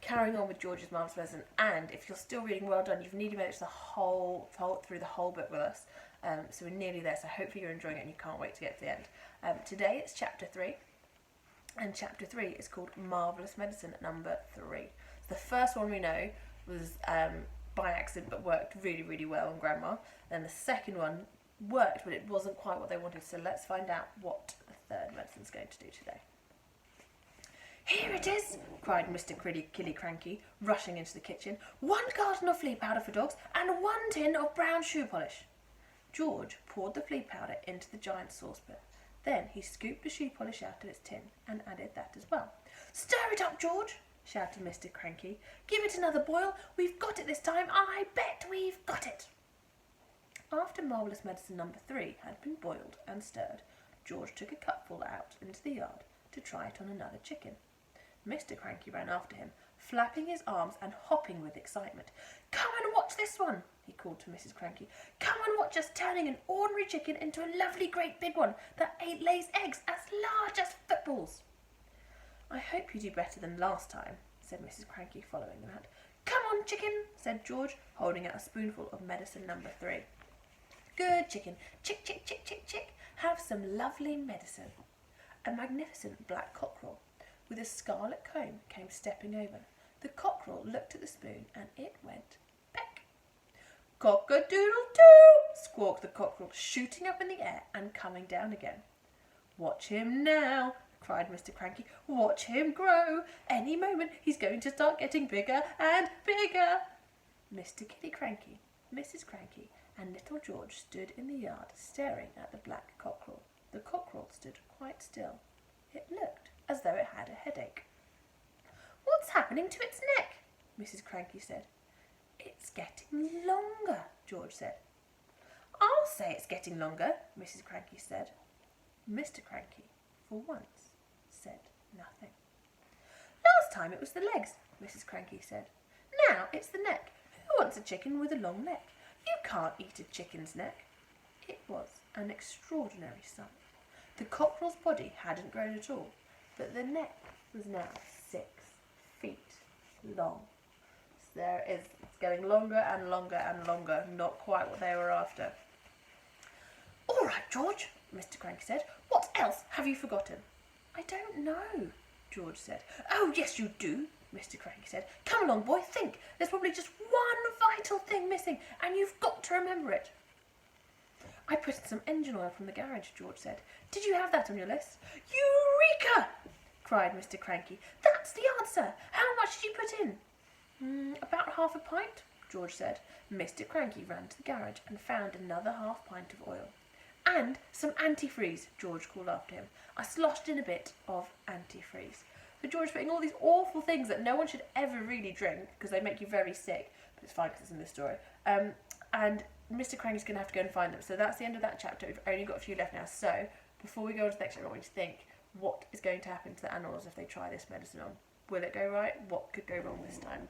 carrying on with George's Marvellous Medicine, and if you're still reading, well done, you've nearly made it to through the whole book with us, so we're nearly there, so hopefully you're enjoying it and you can't wait to get to the end. Today it's chapter 3, and chapter 3 is called Marvellous Medicine number 3. The first one we know was by accident but worked really, really well on Grandma, and the second one worked but it wasn't quite what they wanted, so let's find out what the third medicine's going to do today. "Here it is!" cried Mr. Killy-Cranky, rushing into the kitchen. "1 carton of flea powder for dogs and 1 tin of brown shoe polish." George poured the flea powder into the giant saucepan. Then he scooped the shoe polish out of its tin and added that as well. "Stir it up, George!" shouted Mr. Cranky. "Give it another boil. We've got it this time. I bet we've got it." After Marvellous Medicine number 3 had been boiled and stirred, George took a cupful out into the yard to try it on another chicken. Mr. Cranky ran after him, flapping his arms and hopping with excitement. "Come and watch this one," he called to Mrs. Cranky. "Come and watch us turning an ordinary chicken into a lovely great big one that lays eggs as large as footballs." "I hope you do better than last time," said Mrs. Cranky, following them out. "Come on, chicken," said George, holding out a spoonful of medicine number 3. "Good chicken, chick, chick, chick, chick, chick, have some lovely medicine." A magnificent black cockerel with a scarlet comb came stepping over. The cockerel looked at the spoon and it went peck. "Cock-a-doodle-doo!" squawked the cockerel, shooting up in the air and coming down again. "Watch him now," cried Mr. Cranky. "Watch him grow. Any moment he's going to start getting bigger and bigger." Mr. Killy-Cranky, Mrs. Cranky and little George stood in the yard staring at the black cockerel. The cockerel stood quite still. It looked as though it had a headache. "What's happening to its neck?" Mrs. Cranky said. "It's getting longer," George said. "I'll say it's getting longer," Mrs. Cranky said. Mr. Cranky, for once, said nothing. "Last time it was the legs," Mrs. Cranky said. "Now it's the neck. Who wants a chicken with a long neck? You can't eat a chicken's neck." It was an extraordinary sight. The cockerel's body hadn't grown at all, but the neck was now 6 feet long. So there it is. It's getting longer and longer and longer. Not quite what they were after. "All right, George," Mr. Cranky said. "What else have you forgotten?" "I don't know," George said. "Oh, yes, you do," Mr. Cranky said. "Come along, boy, think. There's probably just one vital thing missing, and you've got to remember it." "I put in some engine oil from the garage," George said. "Did you have that on your list?" "Eureka!" cried Mr. Cranky. "That's the answer. How much did you put in?" "About half a pint," George said. Mr. Cranky ran to the garage and found another half pint of oil. "And some antifreeze," George called after him. "I sloshed in a bit of antifreeze." So George putting all these awful things that no one should ever really drink because they make you very sick, but it's fine because it's in this story. And Mr. Cranky's going to have to go and find them. So that's the end of that chapter. We've only got a few left now. So before we go on to the next chapter, I want you to think, what is going to happen to the animals if they try this medicine on? Will it go right? What could go wrong this time?